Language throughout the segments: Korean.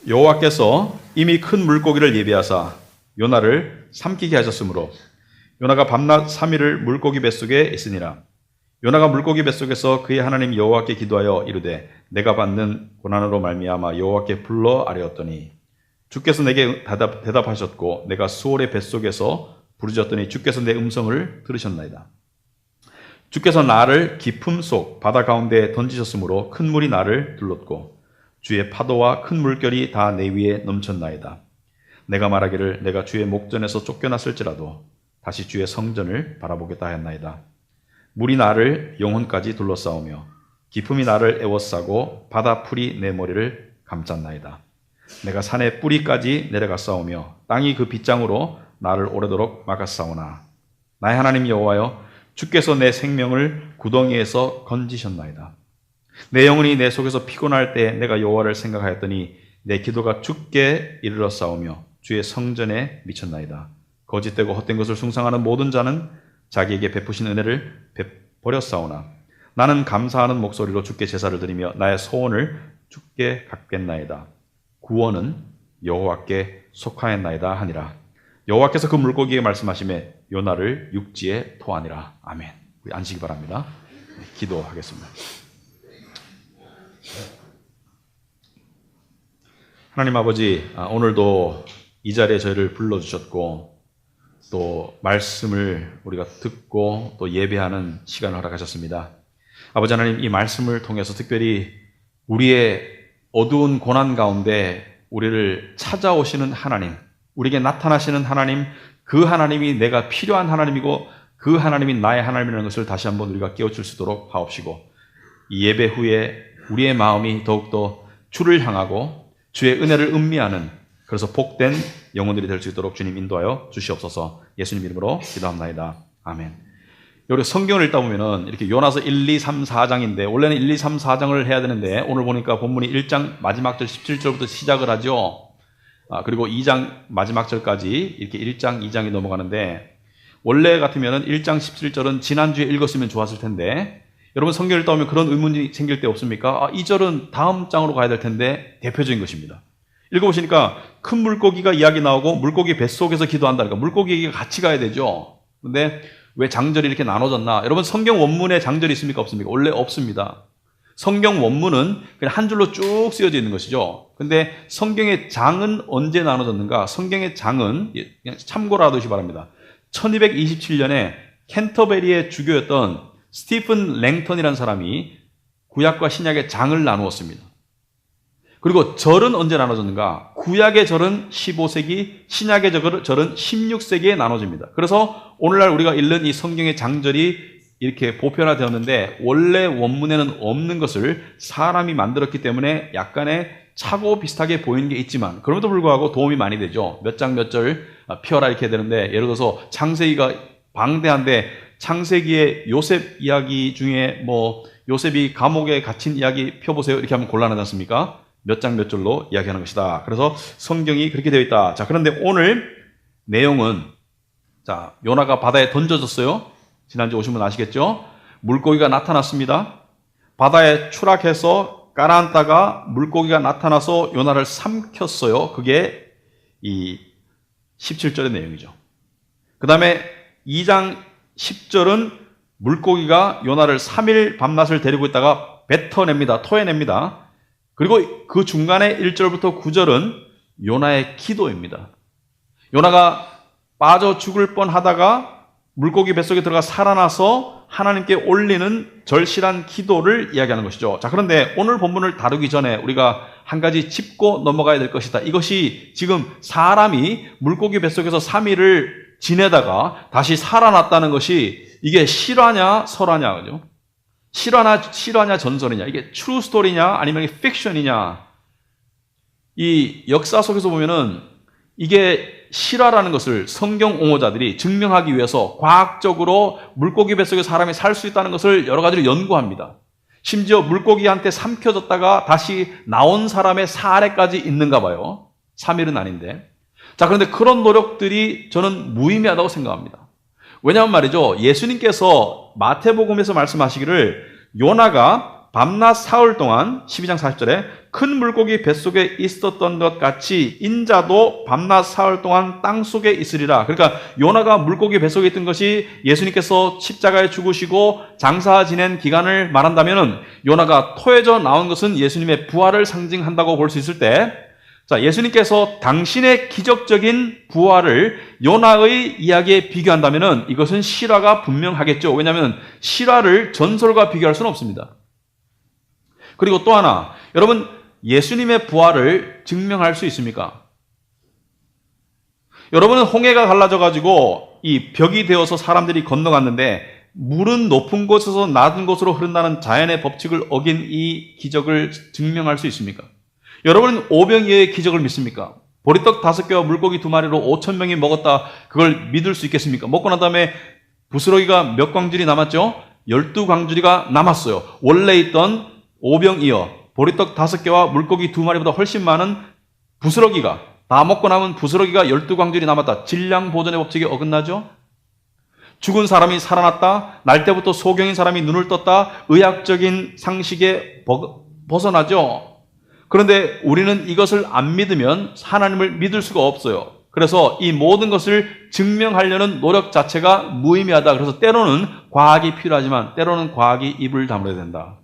여호와께서 이미 큰 물고기를 예비하사 요나를 삼키게 하셨으므로 요나가 밤낮 3일을 물고기 뱃속에 있으니라. 요나가 물고기 뱃속에서 그의 하나님 여호와께 기도하여 이르되 내가 받는 고난으로 말미암아 여호와께 불러 아뢰었더니 주께서 내게 대답하셨고 내가 수월의 뱃속에서 부르짖었더니 주께서 내 음성을 들으셨나이다. 주께서 나를 깊음 속 바다 가운데 던지셨으므로 큰 물이 나를 둘렀고 주의 파도와 큰 물결이 다 내 위에 넘쳤나이다. 내가 말하기를 내가 주의 목전에서 쫓겨났을지라도 다시 주의 성전을 바라보겠다 하였나이다. 물이 나를 영혼까지 둘러싸우며 깊음이 나를 에워싸고 바다 풀이 내 머리를 감쌌나이다. 내가 산의 뿌리까지 내려갔사오며 땅이 그 빗장으로 나를 오래도록 막았사오나 나의 하나님 여호와여 주께서 내 생명을 구덩이에서 건지셨나이다. 내 영혼이 내 속에서 피곤할 때 내가 여호와를 생각하였더니 내 기도가 주께 이르렀사오며 주의 성전에 미쳤나이다. 거짓되고 헛된 것을 숭상하는 모든 자는 자기에게 베푸신 은혜를 버렸사오나 나는 감사하는 목소리로 주께 제사를 드리며 나의 소원을 주께 갚겠나이다. 구원은 여호와께 속하였나이다 하니라. 여호와께서 그 물고기에게 말씀하시매 요나를 육지에 토하니라. 아멘. 우리 앉으시기 바랍니다. 기도하겠습니다. 하나님 아버지, 오늘도 이 자리에 저희를 불러주셨고 또 말씀을 우리가 듣고 또 예배하는 시간을 허락하셨습니다. 아버지 하나님, 이 말씀을 통해서 특별히 우리의 어두운 고난 가운데 우리를 찾아오시는 하나님, 우리에게 나타나시는 하나님, 그 하나님이 내가 필요한 하나님이고 그 하나님이 나의 하나님이라는 것을 다시 한번 우리가 깨우칠 수 있도록 하옵시고 이 예배 후에 우리의 마음이 더욱더 주를 향하고 주의 은혜를 음미하는, 그래서 복된 영혼들이 될 수 있도록 주님 인도하여 주시옵소서. 예수님 이름으로 기도합나이다. 아멘. 여기 성경을 읽다 보면은 이렇게 요나서 1, 2, 3, 4장인데 원래는 1, 2, 3, 4장을 해야 되는데 오늘 보니까 본문이 1장 마지막 절 17절부터 시작을 하죠. 그리고 2장 마지막 절까지 이렇게 1장, 2장이 넘어가는데 원래 같으면은 1장 17절은 지난주에 읽었으면 좋았을 텐데 여러분 성경을 읽다 보면 그런 의문이 생길 때 없습니까? 이 절은 다음 장으로 가야 될 텐데 대표적인 것입니다. 읽어보시니까 큰 물고기가 이야기 나오고 물고기 뱃속에서 기도한다. 그러니까 물고기가 같이 가야 되죠. 근데 왜 장절이 이렇게 나눠졌나? 여러분 성경 원문에 장절이 있습니까? 없습니까? 원래 없습니다. 성경 원문은 그냥 한 줄로 쭉 쓰여져 있는 것이죠. 근데 성경의 장은 언제 나눠졌는가? 성경의 장은 그냥 참고로 하듯이 바랍니다. 1227년에 캔터베리의 주교였던 스티픈 랭턴이라는 사람이 구약과 신약의 장을 나누었습니다. 그리고 절은 언제 나눠졌는가? 구약의 절은 15세기, 신약의 절은 16세기에 나눠집니다. 그래서 오늘날 우리가 읽는 이 성경의 장절이 이렇게 보편화되었는데 원래 원문에는 없는 것을 사람이 만들었기 때문에 약간의 차고 비슷하게 보이는 게 있지만 그럼에도 불구하고 도움이 많이 되죠. 몇 장 몇 절 펴라 이렇게 되는데 예를 들어서 창세기가 방대한데 창세기의 요셉 이야기 중에 요셉이 감옥에 갇힌 이야기 펴보세요 이렇게 하면 곤란하지 않습니까? 몇 장 몇 절로 이야기하는 것이다. 그래서 성경이 그렇게 되어 있다. 자, 그런데 오늘 내용은 요나가 바다에 던져졌어요. 지난주 오신 분 아시겠죠? 물고기가 나타났습니다. 바다에 추락해서 가라앉다가 물고기가 나타나서 요나를 삼켰어요. 그게 이 17절의 내용이죠. 그 다음에 2장 10절은 물고기가 요나를 3일 밤낮을 데리고 있다가 뱉어냅니다. 토해냅니다. 그리고 그 중간에 1절부터 9절은 요나의 기도입니다. 요나가 빠져 죽을 뻔하다가 물고기 뱃속에 들어가 살아나서 하나님께 올리는 절실한 기도를 이야기하는 것이죠. 자, 그런데 오늘 본문을 다루기 전에 우리가 한 가지 짚고 넘어가야 될 것이다. 이것이 지금 사람이 물고기 뱃속에서 3일을 지내다가 다시 살아났다는 것이 이게 실화냐 설화냐, 그죠? 실화냐 전설이냐, 이게 트루 스토리냐 아니면 이게 픽션이냐. 이 역사 속에서 보면은 이게 실화라는 것을 성경 옹호자들이 증명하기 위해서 과학적으로 물고기 뱃속에 사람이 살 수 있다는 것을 여러 가지로 연구합니다. 심지어 물고기한테 삼켜졌다가 다시 나온 사람의 사례까지 있는가 봐요. 3일은 아닌데. 자, 그런데 그런 노력들이 저는 무의미하다고 생각합니다. 왜냐하면 말이죠, 예수님께서 마태복음에서 말씀하시기를 요나가 밤낮 사흘 동안 12장 40절에 큰 물고기 뱃속에 있었던 것 같이 인자도 밤낮 사흘 동안 땅속에 있으리라. 그러니까 요나가 물고기 뱃속에 있던 것이 예수님께서 십자가에 죽으시고 장사 지낸 기간을 말한다면 요나가 토해져 나온 것은 예수님의 부활을 상징한다고 볼 수 있을 때, 자, 예수님께서 당신의 기적적인 부활을 요나의 이야기에 비교한다면 이것은 실화가 분명하겠죠. 왜냐하면 실화를 전설과 비교할 수는 없습니다. 그리고 또 하나, 여러분, 예수님의 부활을 증명할 수 있습니까? 여러분은 홍해가 갈라져가지고 이 벽이 되어서 사람들이 건너갔는데 물은 높은 곳에서 낮은 곳으로 흐른다는 자연의 법칙을 어긴 이 기적을 증명할 수 있습니까? 여러분은 오병이어의 기적을 믿습니까? 보리떡 5개와 물고기 2마리로 5,000명이 먹었다. 그걸 믿을 수 있겠습니까? 먹고 난 다음에 부스러기가 몇 광줄이 남았죠? 12광줄이가 남았어요. 원래 있던 오병이어, 보리떡 5개와 물고기 2마리보다 훨씬 많은 부스러기가, 다 먹고 남은 부스러기가 12광줄이 남았다. 질량 보존의 법칙에 어긋나죠? 죽은 사람이 살아났다. 날 때부터 소경인 사람이 눈을 떴다. 의학적인 상식에 벗어나죠. 그런데 우리는 이것을 안 믿으면 하나님을 믿을 수가 없어요. 그래서 이 모든 것을 증명하려는 노력 자체가 무의미하다. 그래서 때로는 과학이 필요하지만 때로는 과학이 입을 다물어야 된다.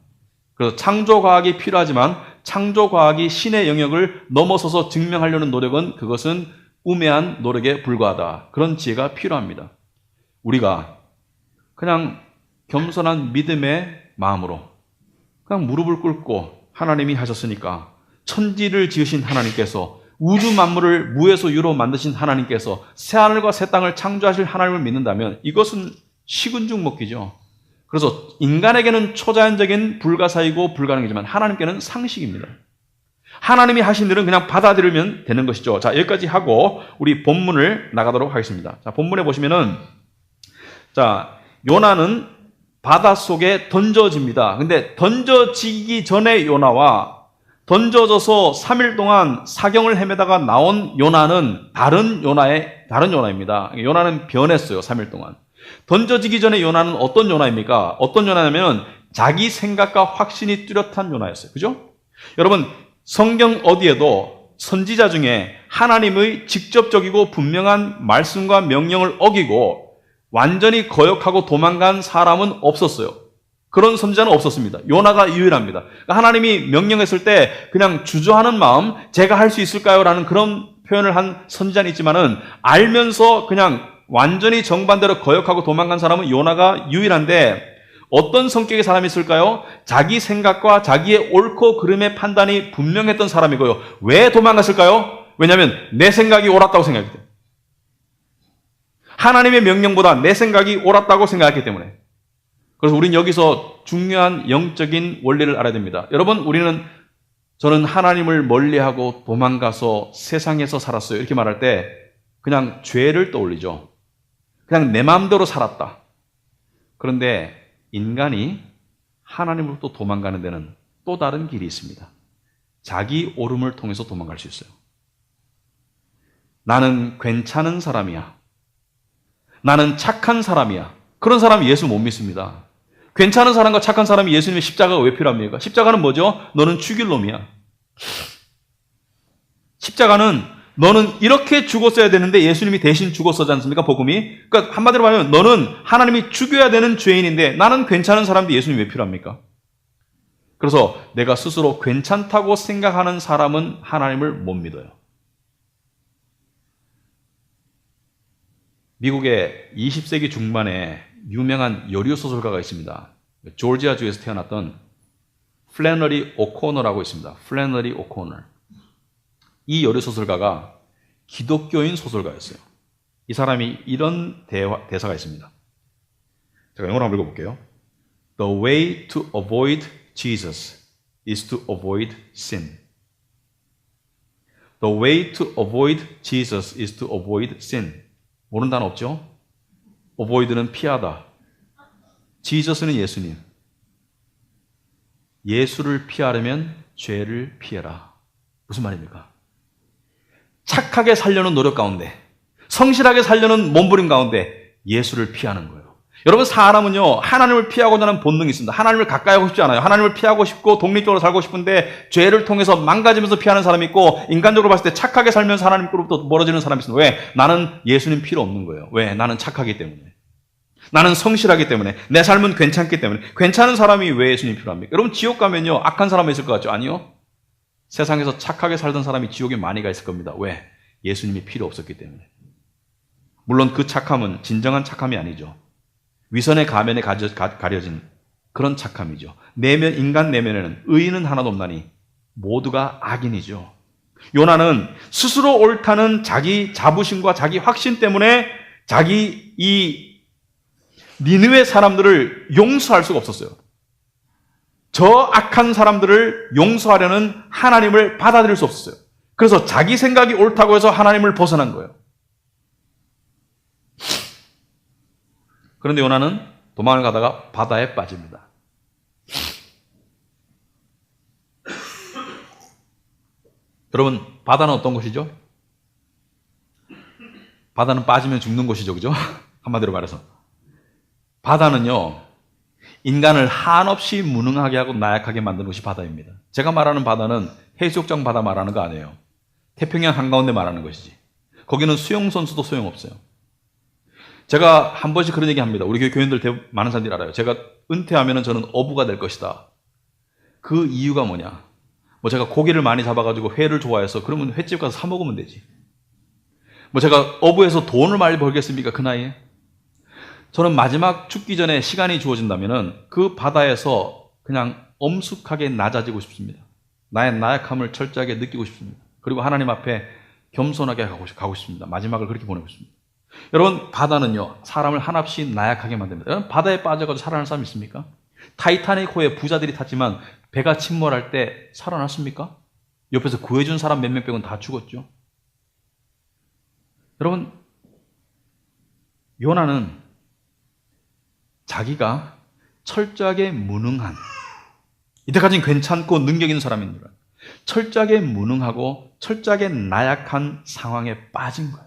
그래서 창조과학이 필요하지만 창조과학이 신의 영역을 넘어서서 증명하려는 노력은 그것은 우매한 노력에 불과하다. 그런 지혜가 필요합니다. 우리가 그냥 겸손한 믿음의 마음으로 그냥 무릎을 꿇고 하나님이 하셨으니까, 천지를 지으신 하나님께서, 우주 만물을 무에서 유로 만드신 하나님께서 새하늘과 새 땅을 창조하실 하나님을 믿는다면 이것은 식은죽 먹기죠. 그래서 인간에게는 초자연적인 불가사이고 불가능이지만 하나님께는 상식입니다. 하나님이 하신 일은 그냥 받아들이면 되는 것이죠. 자, 여기까지 하고 우리 본문을 나가도록 하겠습니다. 자, 본문에 보시면은, 자, 요나는 바닷속에 던져집니다. 근데 던져지기 전에 요나와 던져져서 3일 동안 사경을 헤매다가 나온 요나는 다른 요나입니다. 요나는 변했어요, 3일 동안. 던져지기 전에 요나는 어떤 요나입니까? 어떤 요나냐면 자기 생각과 확신이 뚜렷한 요나였어요. 그죠? 여러분, 성경 어디에도 선지자 중에 하나님의 직접적이고 분명한 말씀과 명령을 어기고 완전히 거역하고 도망간 사람은 없었어요. 그런 선지자는 없었습니다. 요나가 유일합니다. 그러니까 하나님이 명령했을 때 그냥 주저하는 마음, 제가 할 수 있을까요? 라는 그런 표현을 한 선지자는 있지만은 알면서 그냥 완전히 정반대로 거역하고 도망간 사람은 요나가 유일한데, 어떤 성격의 사람이 있을까요? 자기 생각과 자기의 옳고 그름의 판단이 분명했던 사람이고요. 왜 도망갔을까요? 왜냐하면 내 생각이 옳았다고 생각했기 때문에. 하나님의 명령보다 내 생각이 옳았다고 생각했기 때문에. 그래서 우리는 여기서 중요한 영적인 원리를 알아야 됩니다. 여러분, 저는 하나님을 멀리하고 도망가서 세상에서 살았어요. 이렇게 말할 때 그냥 죄를 떠올리죠. 그냥 내 마음대로 살았다. 그런데 인간이 하나님으로부터 도망가는 데는 또 다른 길이 있습니다. 자기 옳음을 통해서 도망갈 수 있어요. 나는 괜찮은 사람이야. 나는 착한 사람이야. 그런 사람이 예수 못 믿습니다. 괜찮은 사람과 착한 사람이 예수님의 십자가가 왜 필요합니까? 십자가는 뭐죠? 너는 죽일 놈이야. 십자가는 너는 이렇게 죽었어야 되는데 예수님이 대신 죽었지 않습니까? 복음이. 그러니까 한마디로 말하면 너는 하나님이 죽여야 되는 죄인인데 나는 괜찮은 사람인데 예수님이 왜 필요합니까? 그래서 내가 스스로 괜찮다고 생각하는 사람은 하나님을 못 믿어요. 미국의 20세기 중반에 유명한 여류 소설가가 있습니다. 조지아주에서 태어났던 플래너리 오코너라고 있습니다. 플래너리 오코너. 이 여류 소설가가 기독교인 소설가였어요. 이 사람이 이런 대사가 있습니다. 제가 영어로 한번 읽어볼게요. The way to avoid Jesus is to avoid sin. The way to avoid Jesus is to avoid sin. 모르는 단어 없죠? avoid는 피하다. 지저스는 예수님. 예수를 피하려면 죄를 피해라. 무슨 말입니까? 착하게 살려는 노력 가운데, 성실하게 살려는 몸부림 가운데 예수를 피하는 거예요. 여러분, 사람은요, 하나님을 피하고자 하는 본능이 있습니다. 하나님을 가까이 하고 싶지 않아요. 하나님을 피하고 싶고 독립적으로 살고 싶은데 죄를 통해서 망가지면서 피하는 사람이 있고, 인간적으로 봤을 때 착하게 살면서 하나님으로부터 멀어지는 사람이 있습니다. 왜? 나는 예수님 필요 없는 거예요. 왜? 나는 착하기 때문에. 나는 성실하기 때문에. 내 삶은 괜찮기 때문에. 괜찮은 사람이 왜 예수님 필요합니까? 여러분, 지옥 가면요, 악한 사람이 있을 것 같죠? 아니요. 세상에서 착하게 살던 사람이 지옥에 많이 가 있을 겁니다. 왜? 예수님이 필요 없었기 때문에. 물론 그 착함은 진정한 착함이 아니죠. 위선의 가면에 가려진 그런 착함이죠. 인간 내면에는 의인은 하나도 없나니 모두가 악인이죠. 요나는 스스로 옳다는 자기 자부심과 자기 확신 때문에 자기 이 니느웨 사람들을 용서할 수가 없었어요. 저 악한 사람들을 용서하려는 하나님을 받아들일 수 없었어요. 그래서 자기 생각이 옳다고 해서 하나님을 벗어난 거예요. 그런데 요나는 도망을 가다가 바다에 빠집니다. 여러분, 바다는 어떤 곳이죠? 바다는 빠지면 죽는 곳이죠, 그죠? 한마디로 말해서. 바다는요, 인간을 한없이 무능하게 하고 나약하게 만드는 것이 바다입니다. 제가 말하는 바다는 해수욕장 바다 말하는 거 아니에요. 태평양 한가운데 말하는 것이지. 거기는 수영선수도 소용없어요. 제가 한 번씩 그런 얘기 합니다. 우리 교인들 많은 사람들이 알아요. 제가 은퇴하면 저는 어부가 될 것이다. 그 이유가 뭐냐? 뭐 제가 고기를 많이 잡아가지고 회를 좋아해서 그러면 횟집 가서 사 먹으면 되지. 뭐 제가 어부에서 돈을 많이 벌겠습니까? 그 나이에? 저는 마지막 죽기 전에 시간이 주어진다면은 그 바다에서 그냥 엄숙하게 낮아지고 싶습니다. 나의 나약함을 철저하게 느끼고 싶습니다. 그리고 하나님 앞에 겸손하게 가고 싶습니다. 마지막을 그렇게 보내고 싶습니다. 여러분, 바다는요, 사람을 한없이 나약하게 만듭니다. 여러분, 바다에 빠져가지고 살아날 사람 있습니까? 타이타닉호에 부자들이 탔지만 배가 침몰할 때 살아났습니까? 옆에서 구해준 사람 몇몇 명은 다 죽었죠. 여러분, 요나는 자기가 철저하게 무능한, 이때까지는 괜찮고 능력 있는 사람입니다. 철저하게 무능하고 철저하게 나약한 상황에 빠진 거예요.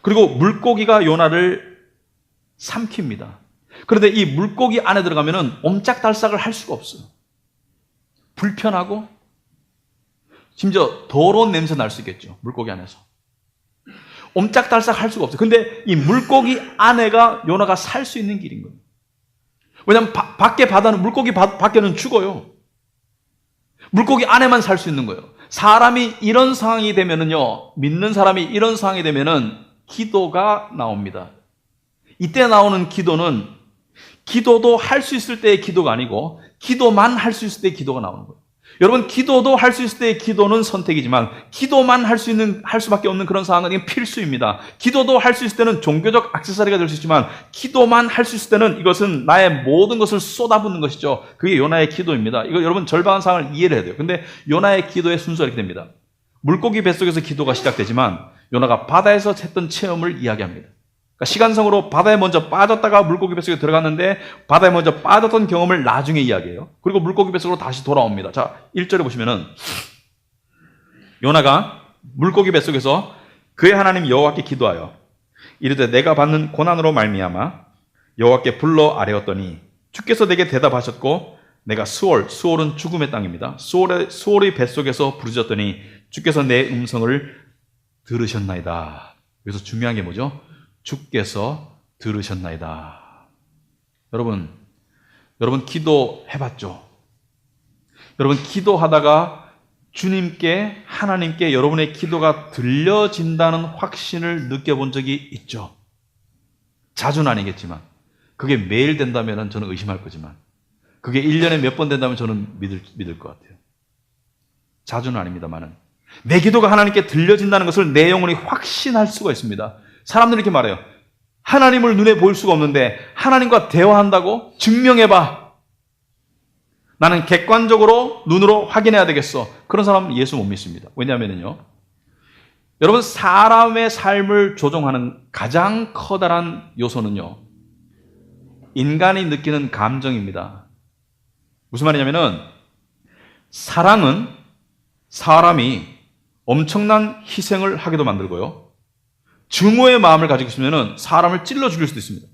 그리고 물고기가 요나를 삼킵니다. 그런데 이 물고기 안에 들어가면은 옴짝달싹을 할 수가 없어요. 불편하고 심지어 더러운 냄새 날 수 있겠죠. 물고기 안에서. 옴짝달싹 할 수가 없어요. 근데 이 물고기 안에가 요나가 살 수 있는 길인 거예요. 왜냐하면 밖에 바다는, 물고기 밖에는 죽어요. 물고기 안에만 살 수 있는 거예요. 사람이 이런 상황이 되면은요, 믿는 사람이 이런 상황이 되면은 기도가 나옵니다. 이때 나오는 기도는 기도도 할 수 있을 때의 기도가 아니고 기도만 할 수 있을 때의 기도가 나오는 거예요. 여러분, 기도도 할 수 있을 때의 기도는 선택이지만 기도만 할 수밖에 없는 그런 상황은 이건 필수입니다. 기도도 할 수 있을 때는 종교적 액세서리가 될 수 있지만 기도만 할 수 있을 때는 이것은 나의 모든 것을 쏟아붓는 것이죠. 그게 요나의 기도입니다. 이거 여러분 절박한 상황을 이해를 해야 돼요. 근데 요나의 기도의 순서가 이렇게 됩니다. 물고기 뱃속에서 기도가 시작되지만 요나가 바다에서 했던 체험을 이야기합니다. 그러니까 시간상으로 바다에 먼저 빠졌다가 물고기 뱃속에 들어갔는데 바다에 먼저 빠졌던 경험을 나중에 이야기해요. 그리고 물고기 뱃속으로 다시 돌아옵니다. 자, 1절에 보시면은 요나가 물고기 뱃속에서 그의 하나님 여호와께 기도하여 이르되 내가 받는 고난으로 말미암아 여호와께 불러 아뢰었더니 주께서 내게 대답하셨고 내가 수올은 죽음의 땅입니다. 수올의 뱃속에서 부르짖었더니 주께서 내 음성을 들으셨나이다. 여기서 중요한 게 뭐죠? 주께서 들으셨나이다. 여러분 기도해봤죠? 여러분 기도하다가 주님께, 하나님께 여러분의 기도가 들려진다는 확신을 느껴본 적이 있죠? 자주는 아니겠지만 그게 매일 된다면 저는 의심할 거지만 그게 1년에 몇 번 된다면 저는 믿을 것 같아요. 자주는 아닙니다만은 내 기도가 하나님께 들려진다는 것을 내 영혼이 확신할 수가 있습니다. 사람들이 이렇게 말해요. 하나님을 눈에 볼 수가 없는데 하나님과 대화한다고? 증명해봐. 나는 객관적으로 눈으로 확인해야 되겠어. 그런 사람은 예수 못 믿습니다. 왜냐하면요, 여러분 사람의 삶을 조종하는 가장 커다란 요소는요, 인간이 느끼는 감정입니다. 무슨 말이냐면은 사랑은 사람이 엄청난 희생을 하게도 만들고요, 증오의 마음을 가지고 있으면 사람을 찔러 죽일 수도 있습니다.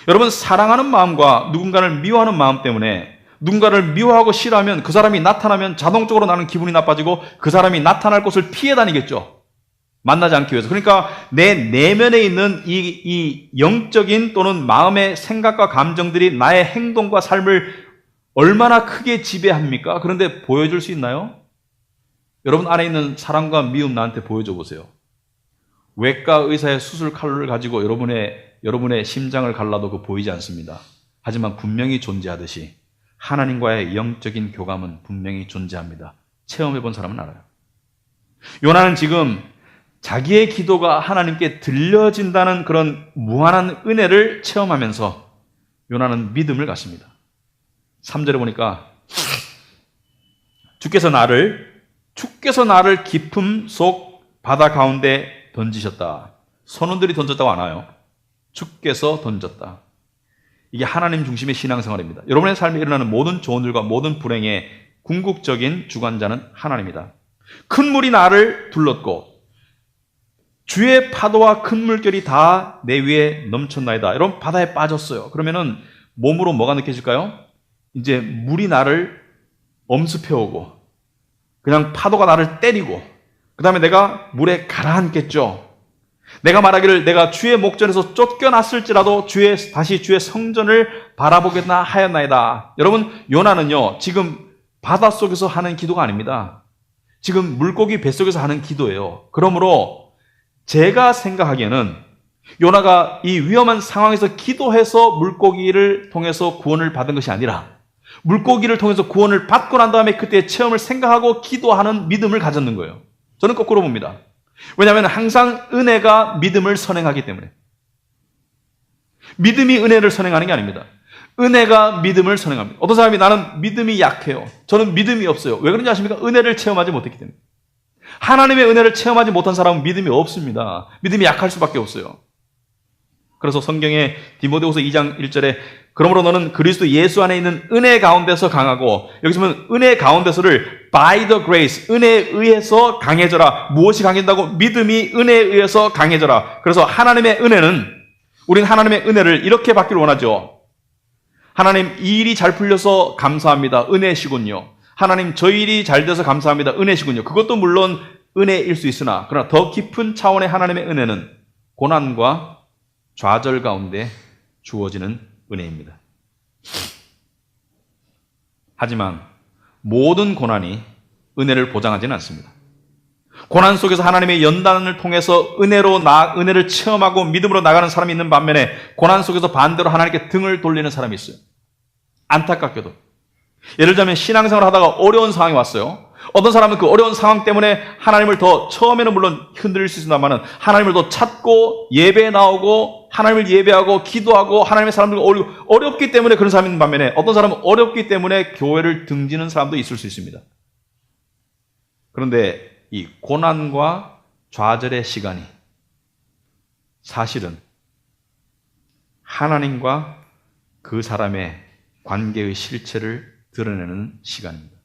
여러분, 사랑하는 마음과 누군가를 미워하는 마음 때문에 누군가를 미워하고 싫어하면 그 사람이 나타나면 자동적으로 나는 기분이 나빠지고 그 사람이 나타날 곳을 피해 다니겠죠. 만나지 않기 위해서. 그러니까 내 내면에 있는 이 영적인 또는 마음의 생각과 감정들이 나의 행동과 삶을 얼마나 크게 지배합니까? 그런데 보여줄 수 있나요? 여러분 안에 있는 사랑과 미움 나한테 보여줘 보세요. 외과 의사의 수술 칼을 가지고 여러분의 심장을 갈라도 그 보이지 않습니다. 하지만 분명히 존재하듯이 하나님과의 영적인 교감은 분명히 존재합니다. 체험해 본 사람은 알아요. 요나는 지금 자기의 기도가 하나님께 들려진다는 그런 무한한 은혜를 체험하면서 요나는 믿음을 갖습니다. 3절에 보니까 주께서 나를 깊음 속 바다 가운데 던지셨다. 선원들이 던졌다고 안 와요. 주께서 던졌다. 이게 하나님 중심의 신앙생활입니다. 여러분의 삶에 일어나는 모든 좋은 일과 모든 불행의 궁극적인 주관자는 하나님이다. 큰 물이 나를 둘렀고 주의 파도와 큰 물결이 다 내 위에 넘쳤나이다. 여러분 바다에 빠졌어요. 그러면은 몸으로 뭐가 느껴질까요? 이제 물이 나를 엄습해오고 그냥 파도가 나를 때리고 그 다음에 내가 물에 가라앉겠죠. 내가 말하기를 내가 주의 목전에서 쫓겨났을지라도 다시 주의 성전을 바라보겠나 하였나이다. 여러분 요나는요 지금 바닷속에서 하는 기도가 아닙니다. 지금 물고기 뱃속에서 하는 기도예요. 그러므로 제가 생각하기에는 요나가 이 위험한 상황에서 기도해서 물고기를 통해서 구원을 받은 것이 아니라 물고기를 통해서 구원을 받고 난 다음에 그때의 체험을 생각하고 기도하는 믿음을 가졌는 거예요. 저는 거꾸로 봅니다. 왜냐하면 항상 은혜가 믿음을 선행하기 때문에. 믿음이 은혜를 선행하는 게 아닙니다. 은혜가 믿음을 선행합니다. 어떤 사람이 나는 믿음이 약해요. 저는 믿음이 없어요. 왜 그런지 아십니까? 은혜를 체험하지 못했기 때문에. 하나님의 은혜를 체험하지 못한 사람은 믿음이 없습니다. 믿음이 약할 수밖에 없어요. 그래서 성경에 디모데후서 2장 1절에 그러므로 너는 그리스도 예수 안에 있는 은혜 가운데서 강하고 여기서 보면 은혜 가운데서를 by the grace, 은혜에 의해서 강해져라. 무엇이 강해진다고? 믿음이 은혜에 의해서 강해져라. 그래서 하나님의 은혜는 우린 하나님의 은혜를 이렇게 받기를 원하죠. 하나님 이 일이 잘 풀려서 감사합니다. 은혜시군요. 하나님 저 일이 잘 돼서 감사합니다. 은혜시군요. 그것도 물론 은혜일 수 있으나 그러나 더 깊은 차원의 하나님의 은혜는 고난과 좌절 가운데 주어지는 은혜입니다. 하지만 모든 고난이 은혜를 보장하지는 않습니다. 고난 속에서 하나님의 연단을 통해서 은혜를 체험하고 믿음으로 나가는 사람이 있는 반면에 고난 속에서 반대로 하나님께 등을 돌리는 사람이 있어요. 안타깝게도. 예를 들자면 신앙생활을 하다가 어려운 상황이 왔어요. 어떤 사람은 그 어려운 상황 때문에 하나님을 더 처음에는 물론 흔들릴 수 있습니다만 하나님을 더 찾고 예배에 나오고 하나님을 예배하고 기도하고 하나님의 사람들과 어렵기 때문에 그런 사람이 있는 반면에 어떤 사람은 어렵기 때문에 교회를 등지는 사람도 있을 수 있습니다. 그런데 이 고난과 좌절의 시간이 사실은 하나님과 그 사람의 관계의 실체를 드러내는 시간입니다.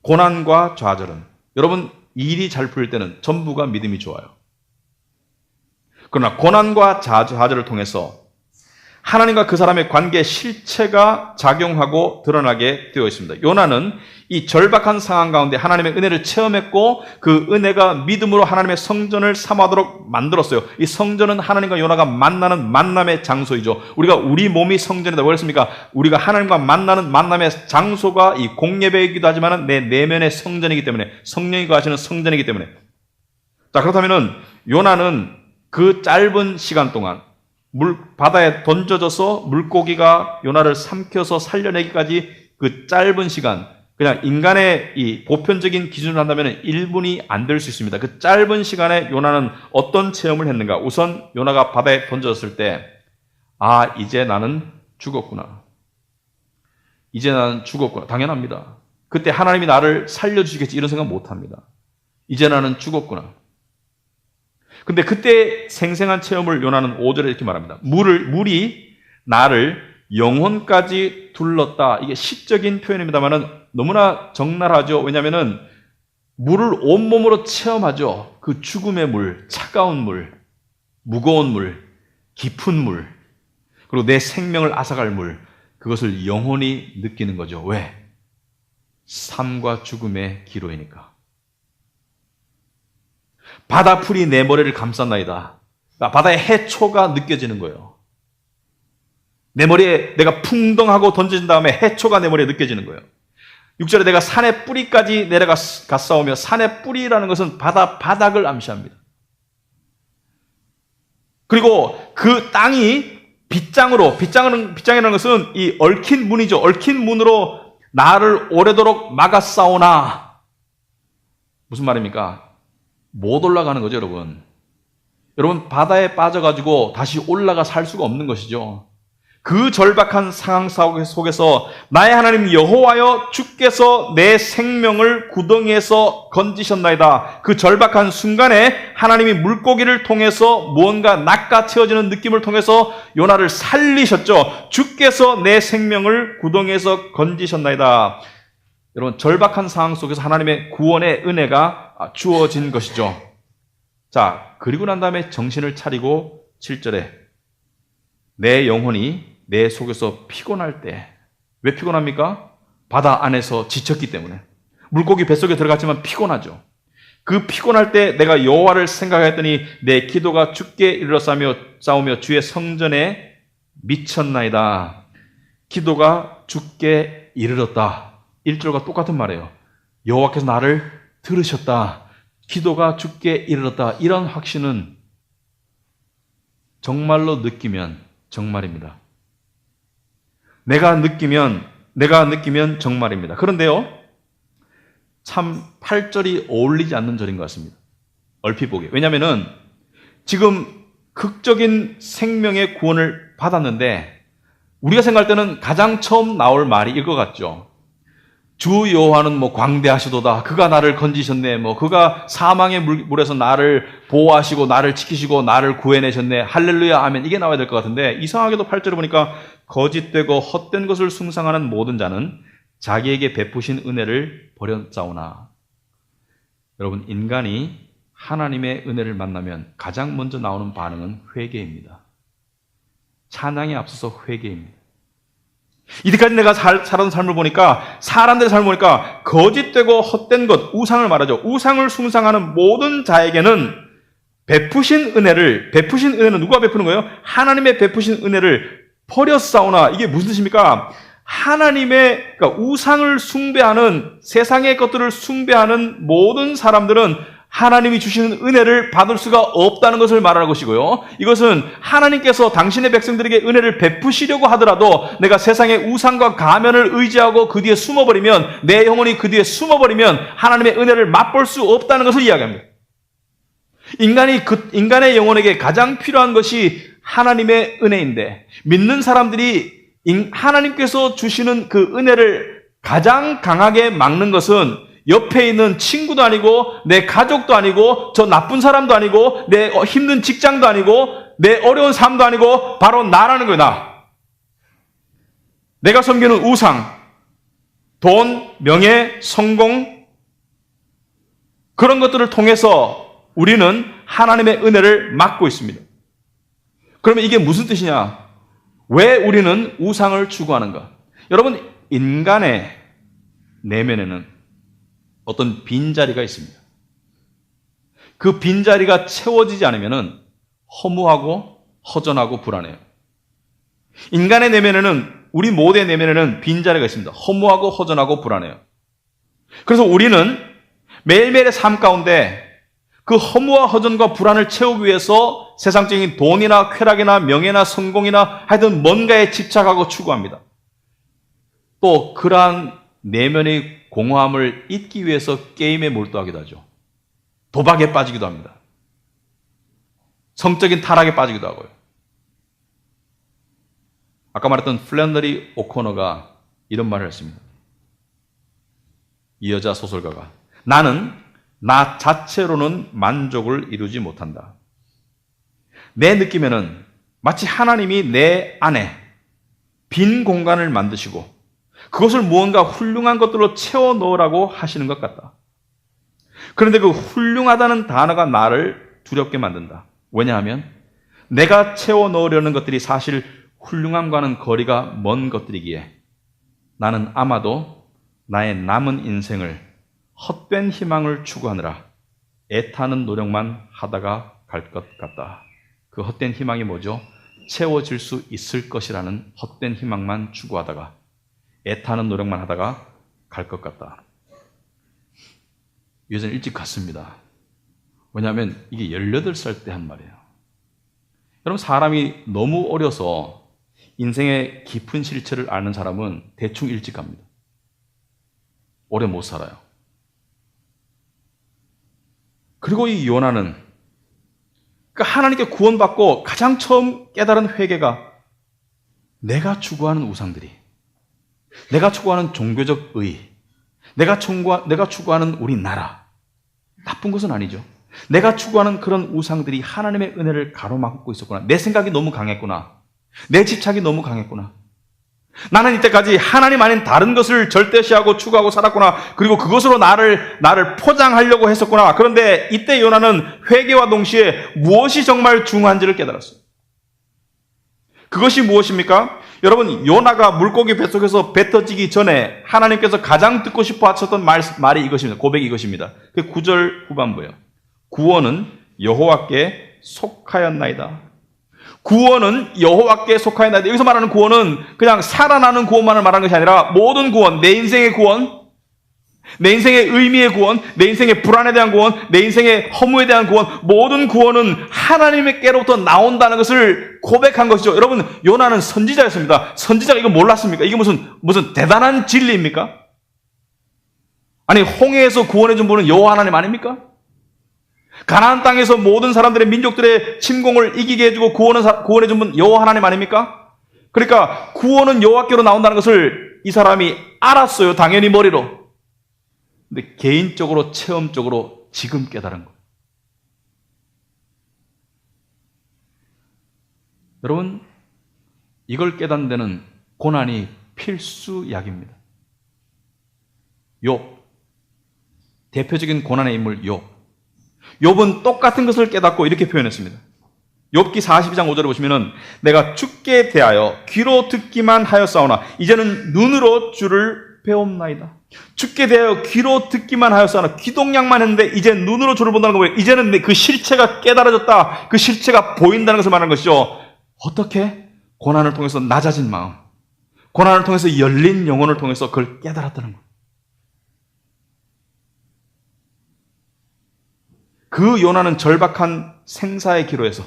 고난과 좌절은 여러분 일이 잘 풀릴 때는 전부가 믿음이 좋아요. 그러나 고난과 좌절을 통해서 하나님과 그 사람의 관계의 실체가 작용하고 드러나게 되어 있습니다. 요나는 이 절박한 상황 가운데 하나님의 은혜를 체험했고 그 은혜가 믿음으로 하나님의 성전을 삼아도록 만들었어요. 이 성전은 하나님과 요나가 만나는 만남의 장소이죠. 우리 몸이 성전이다. 왜 그랬습니까? 우리가 하나님과 만나는 만남의 장소가 이 공예배이기도 하지만 내 내면의 성전이기 때문에 성령이 거하시는 성전이기 때문에 자 그렇다면 요나는 그 짧은 시간 동안 바다에 던져져서 물고기가 요나를 삼켜서 살려내기까지 그 짧은 시간, 그냥 인간의 이 보편적인 기준으로 한다면 1분이 안 될 수 있습니다. 그 짧은 시간에 요나는 어떤 체험을 했는가? 우선 요나가 바다에 던져졌을 때, 이제 나는 죽었구나. 이제 나는 죽었구나. 당연합니다. 그때 하나님이 나를 살려주시겠지 이런 생각 못 합니다. 이제 나는 죽었구나. 근데 그때 생생한 체험을 요나는 5절에 이렇게 말합니다. 물이 나를 영혼까지 둘렀다. 이게 시적인 표현입니다만 너무나 적나라하죠. 왜냐하면 물을 온몸으로 체험하죠. 그 죽음의 물, 차가운 물, 무거운 물. 깊은 물, 그리고 내 생명을 앗아갈 물, 그것을 영원히 느끼는 거죠. 왜? 삶과 죽음의 기로이니까. 바다풀이 내 머리를 감쌌나이다. 바다의 해초가 느껴지는 거예요. 내 머리에 내가 풍덩하고 던져진 다음에 해초가 내 머리에 느껴지는 거예요. 6절에 내가 산의 뿌리까지 내려갔사오며, 산의 뿌리라는 것은 바닥을 암시합니다. 그리고 그 땅이 빗장이라는 것은 이 얽힌 문이죠. 얽힌 문으로 나를 오래도록 막았사오나. 무슨 말입니까? 못 올라가는 거죠, 여러분. 여러분, 바다에 빠져가지고 다시 올라가 살 수가 없는 것이죠. 그 절박한 상황 속에서 나의 하나님 여호와여, 주께서 내 생명을 구덩이에서 건지셨나이다. 그 절박한 순간에 하나님이 물고기를 통해서 무언가 낚아채어지는 느낌을 통해서 요나를 살리셨죠. 주께서 내 생명을 구덩이에서 건지셨나이다. 여러분, 절박한 상황 속에서 하나님의 구원의 은혜가 주어진 것이죠. 자, 그리고 난 다음에 정신을 차리고 7절에 내 영혼이 내 속에서 피곤할 때, 왜 피곤합니까? 바다 안에서 지쳤기 때문에. 물고기 뱃속에 들어갔지만 피곤하죠. 그 피곤할 때 내가 여호와를 생각했더니 내 기도가 주께 이르렀사오며 주의 성전에 미쳤나이다. 기도가 주께 이르렀다. 1절과 똑같은 말이에요. 여호와께서 나를 들으셨다. 기도가 주께 이르렀다. 이런 확신은 정말로 느끼면 정말입니다. 내가 느끼면 정말입니다. 그런데요, 참 8절이 어울리지 않는 절인 것 같습니다. 얼핏 보기에. 왜냐하면 지금 극적인 생명의 구원을 받았는데 우리가 생각할 때는 가장 처음 나올 말이 이거 같죠. 주 여호와는 광대하시도다. 그가 나를 건지셨네. 그가 사망의 물에서 나를 보호하시고 나를 지키시고 나를 구해내셨네. 할렐루야 아멘. 이게 나와야 될 것 같은데, 이상하게도 8절을 보니까 거짓되고 헛된 것을 숭상하는 모든 자는 자기에게 베푸신 은혜를 버렸사오나. 여러분, 인간이 하나님의 은혜를 만나면 가장 먼저 나오는 반응은 회개입니다. 찬양에 앞서서 회개입니다. 이때까지 내가 살아온 삶을 보니까, 사람들의 삶을 보니까 거짓되고 헛된 것, 우상을 말하죠. 우상을 숭상하는 모든 자에게는 베푸신 은혜는 누가 베푸는 거예요? 하나님의 베푸신 은혜를 버렸사오나. 이게 무슨 뜻입니까? 그러니까 우상을 숭배하는, 세상의 것들을 숭배하는 모든 사람들은 하나님이 주시는 은혜를 받을 수가 없다는 것을 말하는 것이고요. 이것은 하나님께서 당신의 백성들에게 은혜를 베푸시려고 하더라도 내가 세상의 우상과 가면을 의지하고 그 뒤에 숨어버리면, 내 영혼이 그 뒤에 숨어버리면 하나님의 은혜를 맛볼 수 없다는 것을 이야기합니다. 인간의 영혼에게 가장 필요한 것이 하나님의 은혜인데, 믿는 사람들이 하나님께서 주시는 그 은혜를 가장 강하게 막는 것은 옆에 있는 친구도 아니고, 내 가족도 아니고, 저 나쁜 사람도 아니고, 내 힘든 직장도 아니고, 내 어려운 삶도 아니고, 바로 나라는 거야, 나. 내가 섬기는 우상, 돈, 명예, 성공, 그런 것들을 통해서 우리는 하나님의 은혜를 막고 있습니다. 그러면 이게 무슨 뜻이냐? 왜 우리는 우상을 추구하는가? 여러분, 인간의 내면에는 어떤 빈자리가 있습니다. 그 빈자리가 채워지지 않으면 허무하고 허전하고 불안해요. 인간의 내면에는, 우리 모두의 내면에는 빈자리가 있습니다. 허무하고 허전하고 불안해요. 그래서 우리는 매일매일의 삶 가운데 그 허무와 허전과 불안을 채우기 위해서 세상적인 돈이나 쾌락이나 명예나 성공이나 하여튼 뭔가에 집착하고 추구합니다. 또 그러한 내면의 공허함을 잊기 위해서 게임에 몰두하기도 하죠. 도박에 빠지기도 합니다. 성적인 타락에 빠지기도 하고요. 아까 말했던 플래너리 오코너가 이런 말을 했습니다. 이 여자 소설가가, 나는 나 자체로는 만족을 이루지 못한다. 내 느낌에는 마치 하나님이 내 안에 빈 공간을 만드시고 그것을 무언가 훌륭한 것들로 채워 넣으라고 하시는 것 같다. 그런데 그 훌륭하다는 단어가 나를 두렵게 만든다. 왜냐하면 내가 채워 넣으려는 것들이 사실 훌륭함과는 거리가 먼 것들이기에 나는 아마도 나의 남은 인생을 헛된 희망을 추구하느라 애타는 노력만 하다가 갈 것 같다. 그 헛된 희망이 뭐죠? 채워질 수 있을 것이라는 헛된 희망만 추구하다가 애타는 노력만 하다가 갈 것 같다. 예전 일찍 갔습니다. 왜냐하면 이게 18살 때 한 말이에요. 여러분, 사람이 너무 어려서 인생의 깊은 실체를 아는 사람은 대충 일찍 갑니다. 오래 못 살아요. 그리고 이 요나는 하나님께 구원받고 가장 처음 깨달은 회개가 내가 추구하는 우상들이, 내가 추구하는 종교적 의, 내가 추구하는 우리 나라, 나쁜 것은 아니죠. 내가 추구하는 그런 우상들이 하나님의 은혜를 가로막고 있었구나. 내 생각이 너무 강했구나. 내 집착이 너무 강했구나. 나는 이때까지 하나님 아닌 다른 것을 절대시하고 추구하고 살았구나. 그리고 그것으로 나를 포장하려고 했었구나. 그런데 이때 요나는 회개와 동시에 무엇이 정말 중요한지를 깨달았어요. 그것이 무엇입니까? 여러분, 요나가 물고기 뱃속에서 뱉어지기 전에 하나님께서 가장 듣고 싶어 하셨던 말이 이것입니다. 고백이 이것입니다. 그 9절 후반부예요. 구원은 여호와께 속하였나이다. 구원은 여호와께 속하였나이다. 여기서 말하는 구원은 그냥 살아나는 구원만을 말하는 것이 아니라 모든 구원, 내 인생의 구원, 내 인생의 의미의 구원, 내 인생의 불안에 대한 구원, 내 인생의 허무에 대한 구원, 모든 구원은 하나님께로부터 나온다는 것을 고백한 것이죠. 여러분, 요나는 선지자였습니다. 선지자가 이거 몰랐습니까? 이게 무슨 대단한 진리입니까? 아니, 홍해에서 구원해준 분은 여호와 하나님 아닙니까? 가나안 땅에서 모든 사람들의 민족들의 침공을 이기게 해주고 구원해준 분 여호와 하나님 아닙니까? 그러니까 구원은 여호와께로 나온다는 것을 이 사람이 알았어요. 당연히 머리로. 근데 개인적으로, 체험적으로 지금 깨달은 거예요. 여러분, 이걸 깨닫는 데는 고난이 필수약입니다. 욥, 대표적인 고난의 인물 욥. 욥은 똑같은 것을 깨닫고 이렇게 표현했습니다. 욥기 42장 5절에 보시면은 내가 주께 대하여 귀로 듣기만 하였사오나 이제는 눈으로 주를 배움나이다. 주께 대하여 귀로 듣기만 하였사오나 귀동냥만 했는데 이제 눈으로 주를 본다는 거예요. 이제는 그 실체가 깨달아졌다. 그 실체가 보인다는 것을 말하는 것이죠. 어떻게? 고난을 통해서 낮아진 마음, 고난을 통해서 열린 영혼을 통해서 그걸 깨달았다는 거예요. 그 요나는 절박한 생사의 기로에서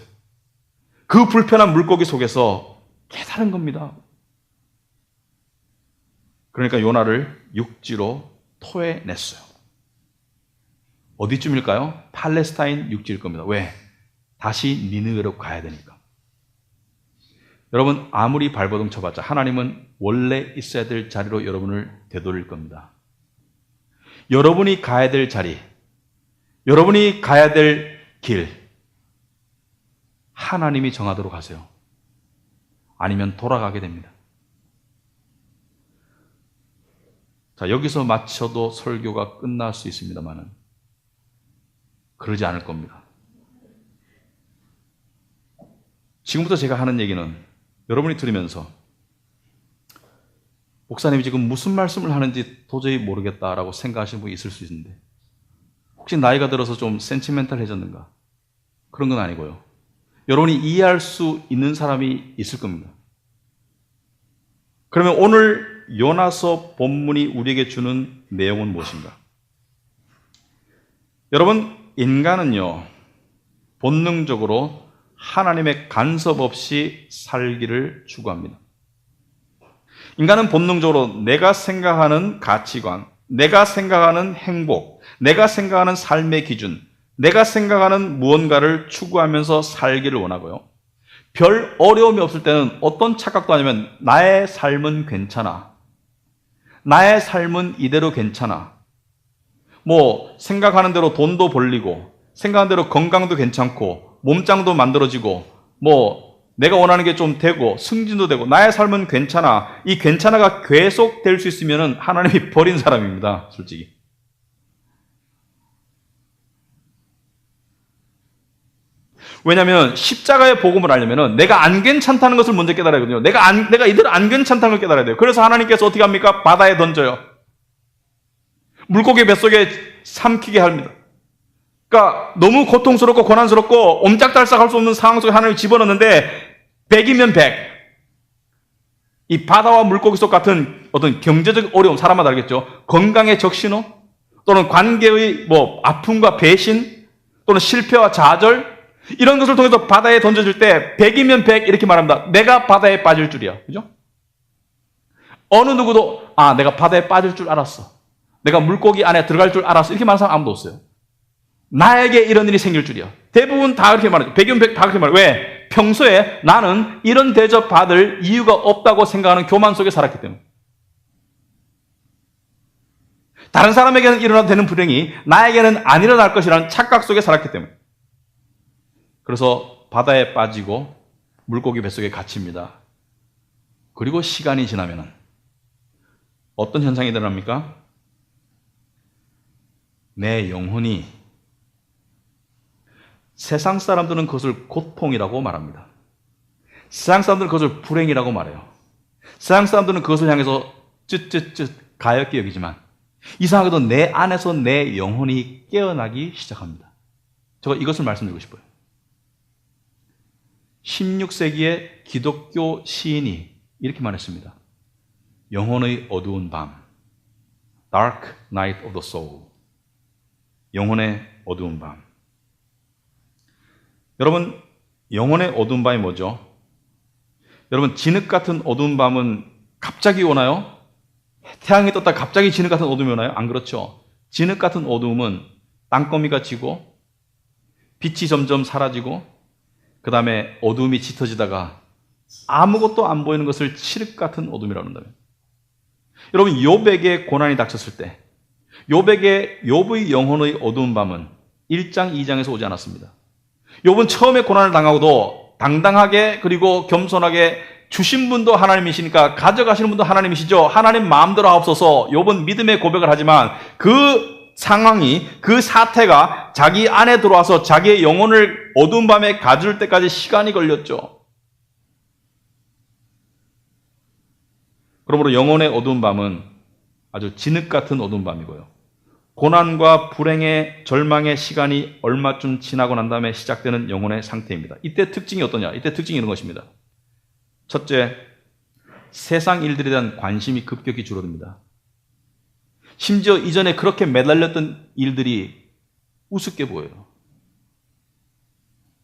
그 불편한 물고기 속에서 깨달은 겁니다. 그러니까 요나를 육지로 토해냈어요. 어디쯤일까요? 팔레스타인 육지일 겁니다. 왜? 다시 니느웨로 가야 되니까. 여러분, 아무리 발버둥 쳐봤자 하나님은 원래 있어야 될 자리로 여러분을 되돌릴 겁니다. 여러분이 가야 될 자리, 여러분이 가야 될 길, 하나님이 정하도록 하세요. 아니면 돌아가게 됩니다. 자, 여기서 마쳐도 설교가 끝날 수 있습니다만은 그러지 않을 겁니다. 지금부터 제가 하는 얘기는 여러분이 들으면서 목사님이 지금 무슨 말씀을 하는지 도저히 모르겠다라고 생각하시는 분이 있을 수 있는데 혹시 나이가 들어서 좀 센티멘탈해졌는가? 그런 건 아니고요. 여러분이 이해할 수 있는 사람이 있을 겁니다. 그러면 오늘 요나서 본문이 우리에게 주는 내용은 무엇인가? 여러분, 인간은요, 본능적으로 하나님의 간섭 없이 살기를 추구합니다. 인간은 본능적으로 내가 생각하는 가치관, 내가 생각하는 행복, 내가 생각하는 삶의 기준, 내가 생각하는 무언가를 추구하면서 살기를 원하고요. 별 어려움이 없을 때는 어떤 착각도 아니면 나의 삶은 괜찮아. 나의 삶은 이대로 괜찮아. 생각하는 대로 돈도 벌리고, 생각하는 대로 건강도 괜찮고, 몸짱도 만들어지고, 내가 원하는 게 좀 되고, 승진도 되고, 나의 삶은 괜찮아. 이 괜찮아가 계속 될 수 있으면 하나님이 버린 사람입니다, 솔직히. 왜냐하면 십자가의 복음을 알려면 내가 안 괜찮다는 것을 먼저 깨달아야 하거든요. 내가 이대로 안 괜찮다는 걸 깨달아야 돼요. 그래서 하나님께서 어떻게 합니까? 바다에 던져요. 물고기 뱃속에 삼키게 합니다. 그러니까 너무 고통스럽고 고난스럽고 옴짝달싹할 수 없는 상황 속에 하나님이 집어넣는데 100이면 100. 이 바다와 물고기 속 같은 어떤 경제적 어려움, 사람마다 알겠죠? 건강의 적신호 또는 관계의 아픔과 배신 또는 실패와 좌절 이런 것을 통해서 바다에 던져줄 때 100이면 100 이렇게 말합니다. 내가 바다에 빠질 줄이야. 그죠? 어느 누구도 내가 바다에 빠질 줄 알았어. 내가 물고기 안에 들어갈 줄 알았어. 이렇게 말하는 사람 아무도 없어요. 나에게 이런 일이 생길 줄이야. 대부분 다 그렇게 말하죠. 100이면 100 다 그렇게 말해요. 왜? 평소에 나는 이런 대접 받을 이유가 없다고 생각하는 교만 속에 살았기 때문에. 다른 사람에게는 일어나도 되는 불행이 나에게는 안 일어날 것이라는 착각 속에 살았기 때문에. 그래서 바다에 빠지고 물고기 뱃속에 갇힙니다. 그리고 시간이 지나면 어떤 현상이 일어납니까? 내 영혼이 세상 사람들은 그것을 고통이라고 말합니다. 세상 사람들은 그것을 불행이라고 말해요. 세상 사람들은 그것을 향해서 쯧쯧쯧 가엾게 여기지만 이상하게도 내 안에서 내 영혼이 깨어나기 시작합니다. 제가 이것을 말씀드리고 싶어요. 16세기의 기독교 시인이 이렇게 말했습니다. 영혼의 어두운 밤, Dark Night of the Soul. 영혼의 어두운 밤. 여러분, 영혼의 어두운 밤이 뭐죠? 여러분, 진흙 같은 어두운 밤은 갑자기 오나요? 태양이 떴다 갑자기 진흙 같은 어둠이 오나요? 안 그렇죠. 진흙 같은 어두움은 땅거미가 지고 빛이 점점 사라지고 그 다음에 어두움이 짙어지다가 아무것도 안 보이는 것을 칠흑 같은 어둠이라고 한다면, 여러분, 욥에게 고난이 닥쳤을 때 욥의 영혼의 어두운 밤은 1장, 2장에서 오지 않았습니다. 욥은 처음에 고난을 당하고도 당당하게 그리고 겸손하게 주신 분도 하나님이시니까 가져가시는 분도 하나님이시죠. 하나님 마음대로 하옵소서. 욥은 믿음의 고백을 하지만 그 상황이, 그 사태가 자기 안에 들어와서 자기의 영혼을 어두운 밤에 가둘 때까지 시간이 걸렸죠. 그러므로 영혼의 어두운 밤은 아주 진흙 같은 어두운 밤이고요. 고난과 불행의 절망의 시간이 얼마쯤 지나고 난 다음에 시작되는 영혼의 상태입니다. 이때 특징이 어떠냐? 이때 특징이 이런 것입니다. 첫째, 세상 일들에 대한 관심이 급격히 줄어듭니다. 심지어 이전에 그렇게 매달렸던 일들이 우습게 보여요.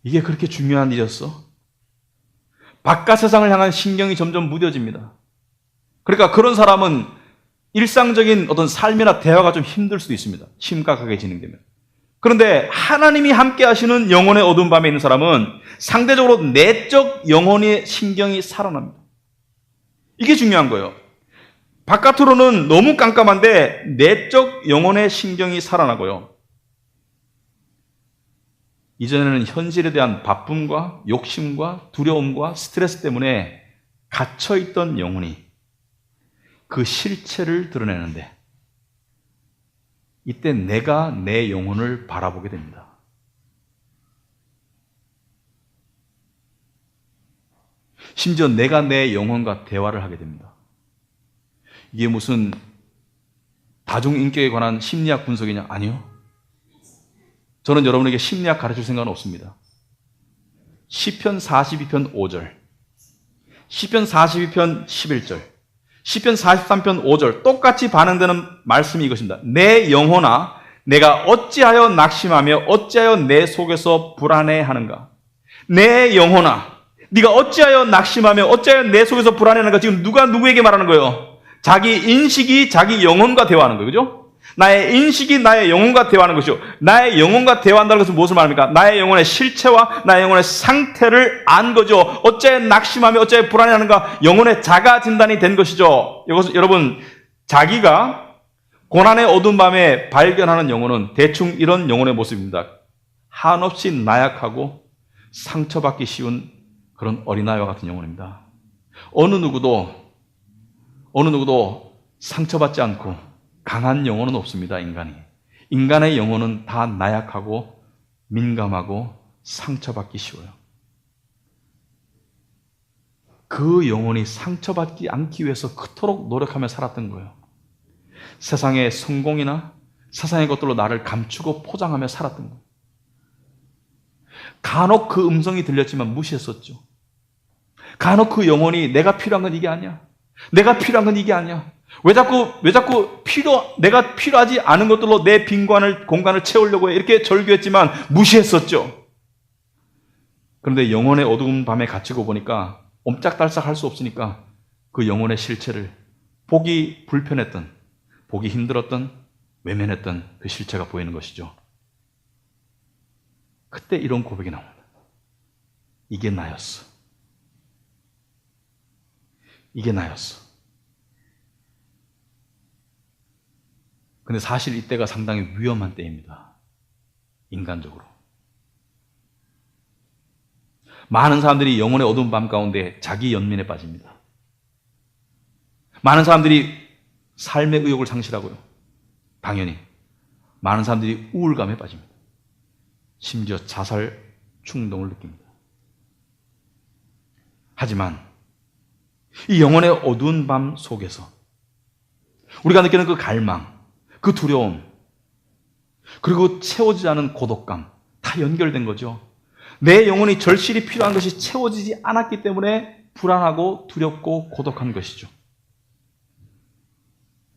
이게 그렇게 중요한 일이었어? 바깥 세상을 향한 신경이 점점 무뎌집니다. 그러니까 그런 사람은 일상적인 어떤 삶이나 대화가 좀 힘들 수도 있습니다. 심각하게 진행되면. 그런데 하나님이 함께 하시는 영혼의 어두운 밤에 있는 사람은 상대적으로 내적 영혼의 신경이 살아납니다. 이게 중요한 거예요. 바깥으로는 너무 깜깜한데 내적 영혼의 신경이 살아나고요. 이전에는 현실에 대한 바쁨과 욕심과 두려움과 스트레스 때문에 갇혀있던 영혼이 그 실체를 드러내는데, 이때 내가 내 영혼을 바라보게 됩니다. 심지어 내가 내 영혼과 대화를 하게 됩니다. 이게 무슨 다중인격에 관한 심리학 분석이냐? 아니요. 저는 여러분에게 심리학 가르칠 생각은 없습니다. 시편 42편 5절, 시편 42편 11절, 시편 43편 5절 똑같이 반응되는 말씀이 이것입니다. 내 영혼아, 내가 어찌하여 낙심하며 어찌하여 내 속에서 불안해하는가? 내 영혼아, 네가 어찌하여 낙심하며 어찌하여 내 속에서 불안해하는가? 지금 누가 누구에게 말하는 거예요? 자기 인식이 자기 영혼과 대화하는 거예요. 그죠? 나의 인식이 나의 영혼과 대화하는 것이요. 나의 영혼과 대화한다는 것은 무엇을 말합니까? 나의 영혼의 실체와 나의 영혼의 상태를 안 거죠. 어째 낙심하며 어째 불안해하는가? 영혼의 자가 진단이 된 것이죠. 이것은 여러분, 자기가 고난의 어두운 밤에 발견하는 영혼은 대충 이런 영혼의 모습입니다. 한없이 나약하고 상처받기 쉬운 그런 어린아이와 같은 영혼입니다. 어느 누구도 상처받지 않고 강한 영혼은 없습니다. 인간의 영혼은 다 나약하고 민감하고 상처받기 쉬워요. 그 영혼이 상처받지 않기 위해서 그토록 노력하며 살았던 거예요. 세상의 성공이나 세상의 것들로 나를 감추고 포장하며 살았던 거예요. 간혹 그 음성이 들렸지만 무시했었죠. 간혹 그 영혼이 내가 필요한 건 이게 아니야. 내가 필요한 건 이게 아니야. 왜 자꾸 내가 필요하지 않은 것들로 내 공간을 채우려고 해. 이렇게 절규했지만 무시했었죠. 그런데 영혼의 어두운 밤에 갇히고 보니까 옴짝달싹 할 수 없으니까 그 영혼의 실체를 보기 불편했던, 보기 힘들었던, 외면했던 그 실체가 보이는 것이죠. 그때 이런 고백이 나옵니다. 이게 나였어. 이게 나였어. 근데 사실 이때가 상당히 위험한 때입니다. 인간적으로. 많은 사람들이 영혼의 어두운 밤 가운데 자기 연민에 빠집니다. 많은 사람들이 삶의 의욕을 상실하고요. 당연히 많은 사람들이 우울감에 빠집니다. 심지어 자살 충동을 느낍니다. 하지만 이 영혼의 어두운 밤 속에서 우리가 느끼는 그 갈망, 그 두려움, 그리고 채워지지 않은 고독감 다 연결된 거죠. 내 영혼이 절실히 필요한 것이 채워지지 않았기 때문에 불안하고 두렵고 고독한 것이죠.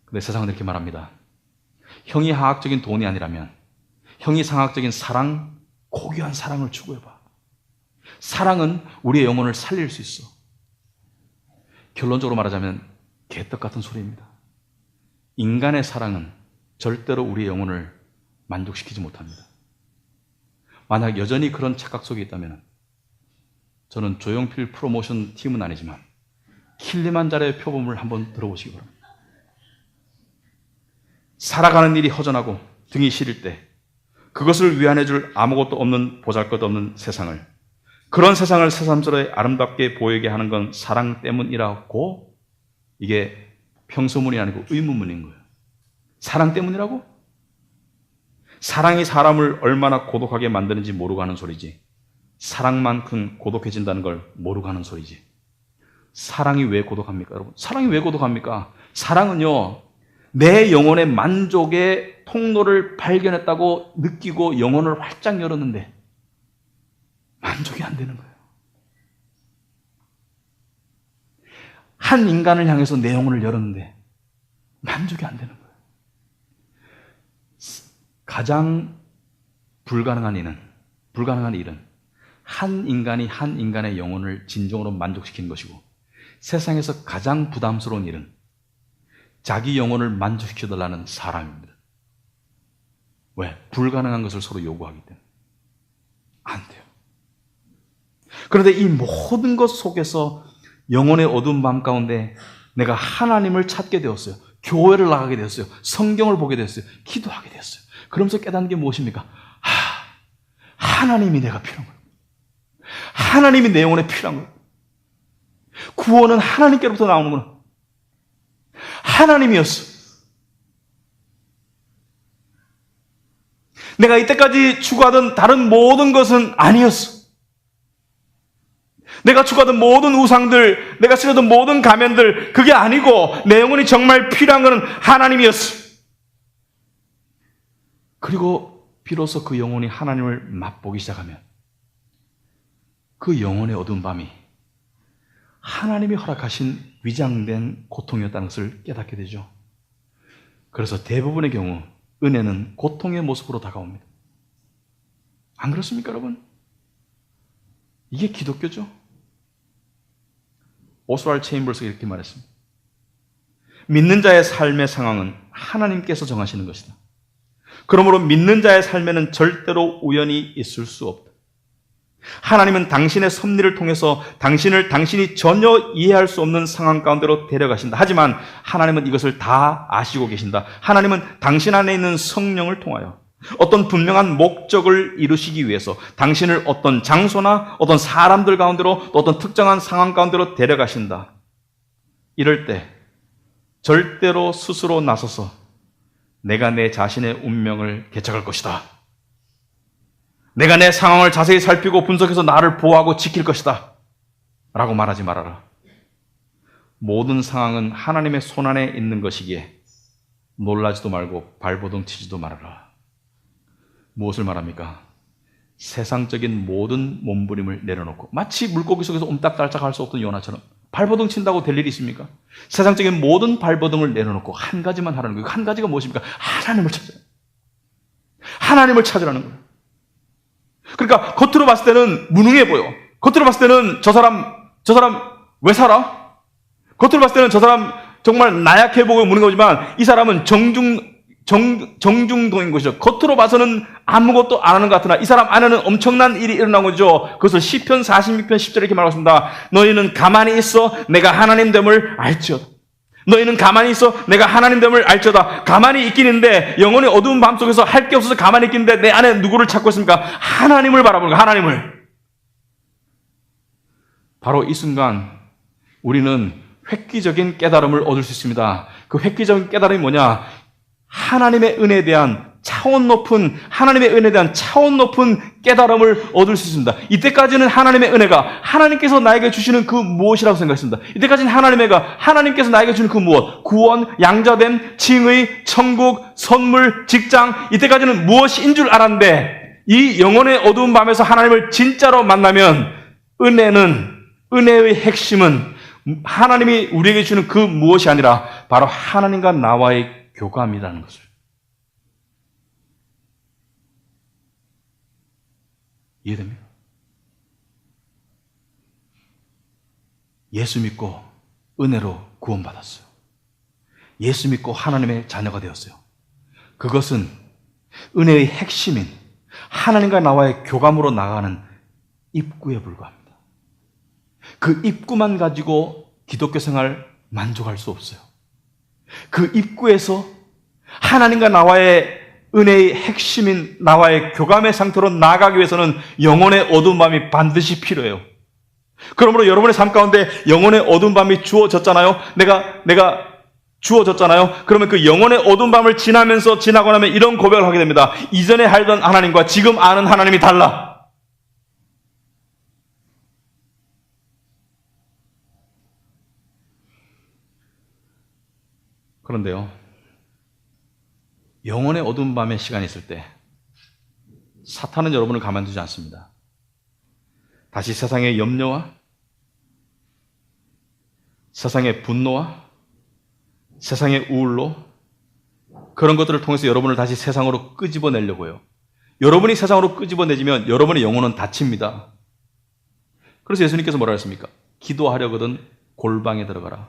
근데 세상은 이렇게 말합니다. 형이 하학적인 돈이 아니라면 형이 상학적인 사랑, 고귀한 사랑을 추구해봐. 사랑은 우리의 영혼을 살릴 수 있어. 결론적으로 말하자면 개떡 같은 소리입니다. 인간의 사랑은 절대로 우리의 영혼을 만족시키지 못합니다. 만약 여전히 그런 착각 속에 있다면 저는 조용필 프로모션 팀은 아니지만 킬리만자로의 표범을 한번 들어보시기 바랍니다. 살아가는 일이 허전하고 등이 시릴 때 그것을 위안해줄 아무것도 없는 보잘것없는 세상을, 그런 세상을 새삼스레 아름답게 보이게 하는 건 사랑 때문이라고. 이게 평소문이 아니고 의문문인 거예요. 사랑 때문이라고? 사랑이 사람을 얼마나 고독하게 만드는지 모르고 하는 소리지, 사랑만큼 고독해진다는 걸 모르고 하는 소리지. 사랑이 왜 고독합니까, 여러분? 사랑이 왜 고독합니까? 사랑은요, 내 영혼의 만족의 통로를 발견했다고 느끼고 영혼을 활짝 열었는데 만족이 안 되는 거예요. 한 인간을 향해서 내 영혼을 열었는데 만족이 안 되는 거예요. 가장 불가능한 일은 한 인간이 한 인간의 영혼을 진정으로 만족시키는 것이고, 세상에서 가장 부담스러운 일은 자기 영혼을 만족시켜달라는 사람입니다. 왜? 불가능한 것을 서로 요구하기 때문에. 안 돼요. 그런데 이 모든 것 속에서 영혼의 어두운 밤 가운데 내가 하나님을 찾게 되었어요. 교회를 나가게 되었어요. 성경을 보게 되었어요. 기도하게 되었어요. 그러면서 깨닫는 게 무엇입니까? 하나님이 내가 필요한 거예요. 하나님이 내 영혼에 필요한 거예요. 구원은 하나님께로부터 나오는구나. 하나님이었어. 내가 이때까지 추구하던 다른 모든 것은 아니었어. 내가 추구하던 모든 우상들, 내가 쓰려던 모든 가면들, 그게 아니고 내 영혼이 정말 필요한 것은 하나님이었어. 그리고 비로소 그 영혼이 하나님을 맛보기 시작하면 그 영혼의 어두운 밤이 하나님이 허락하신 위장된 고통이었다는 것을 깨닫게 되죠. 그래서 대부분의 경우 은혜는 고통의 모습으로 다가옵니다. 안 그렇습니까, 여러분? 이게 기독교죠. 오스왈드 체인버스가 이렇게 말했습니다. 믿는 자의 삶의 상황은 하나님께서 정하시는 것이다. 그러므로 믿는 자의 삶에는 절대로 우연이 있을 수 없다. 하나님은 당신의 섭리를 통해서 당신이 전혀 이해할 수 없는 상황 가운데로 데려가신다. 하지만 하나님은 이것을 다 아시고 계신다. 하나님은 당신 안에 있는 성령을 통하여 어떤 분명한 목적을 이루시기 위해서 당신을 어떤 장소나 어떤 사람들 가운데로, 또 어떤 특정한 상황 가운데로 데려가신다. 이럴 때 절대로 스스로 나서서 내가 내 자신의 운명을 개척할 것이다, 내가 내 상황을 자세히 살피고 분석해서 나를 보호하고 지킬 것이다 라고 말하지 말아라. 모든 상황은 하나님의 손안에 있는 것이기에 놀라지도 말고 발버둥 치지도 말아라. 무엇을 말합니까? 세상적인 모든 몸부림을 내려놓고, 마치 물고기 속에서 옴딱달짝 할 수 없던 요나처럼 발버둥 친다고 될 일이 있습니까? 세상적인 모든 발버둥을 내려놓고 한 가지만 하라는 거예요. 한 가지가 무엇입니까? 하나님을 찾아요. 하나님을 찾으라는 거예요. 그러니까 겉으로 봤을 때는 무능해 보여. 겉으로 봤을 때는 저 사람 왜 살아? 겉으로 봤을 때는 저 사람 정말 나약해 보고 무능해 보지만 이 사람은 정중동인 것이죠. 겉으로 봐서는 아무것도 안 하는 것 같으나 이 사람 안에는 엄청난 일이 일어난 거죠. 그것을 시편 46편 10절에 이렇게 말하고 있습니다. 너희는 가만히 있어 내가 하나님 됨을 알지어다. 너희는 가만히 있어 내가 하나님 됨을 알지어다. 가만히 있긴 있는데, 영혼의 어두운 밤 속에서 할 게 없어서 가만히 있긴데 내 안에 누구를 찾고 있습니까? 하나님을 바라보는 거예요. 하나님을. 바로 이 순간 우리는 획기적인 깨달음을 얻을 수 있습니다. 그 획기적인 깨달음이 뭐냐? 하나님의 은혜에 대한 차원 높은 깨달음을 얻을 수 있습니다. 이때까지는 하나님의 은혜가 하나님께서 나에게 주시는 그 무엇이라고 생각했습니다. 이때까지는 하나님께서 나에게 주는 그 무엇, 구원, 양자됨, 칭의, 천국, 선물, 직장, 이때까지는 무엇인 줄 알았는데, 이 영혼의 어두운 밤에서 하나님을 진짜로 만나면 은혜의 핵심은 하나님이 우리에게 주는 그 무엇이 아니라 바로 하나님과 나와의 교감이라는 것을. 이해됩니까? 예수 믿고 은혜로 구원받았어요. 예수 믿고 하나님의 자녀가 되었어요. 그것은 은혜의 핵심인 하나님과 나와의 교감으로 나가는 입구에 불과합니다. 그 입구만 가지고 기독교 생활 만족할 수 없어요. 그 입구에서 하나님과 나와의 은혜의 핵심인 나와의 교감의 상태로 나아가기 위해서는 영혼의 어두운 밤이 반드시 필요해요. 그러므로 여러분의 삶 가운데 영혼의 어두운 밤이 주어졌잖아요. 내가 주어졌잖아요. 그러면 그 영혼의 어두운 밤을 지나고 나면 이런 고백을 하게 됩니다. 이전에 알던 하나님과 지금 아는 하나님이 달라. 그런데요, 영혼의 어두운 밤의 시간이 있을 때 사탄은 여러분을 가만두지 않습니다. 다시 세상의 염려와 세상의 분노와 세상의 우울로 그런 것들을 통해서 여러분을 다시 세상으로 끄집어내려고 해요. 여러분이 세상으로 끄집어내지면 여러분의 영혼은 다칩니다. 그래서 예수님께서 뭐라 했습니까? 기도하려거든 골방에 들어가라.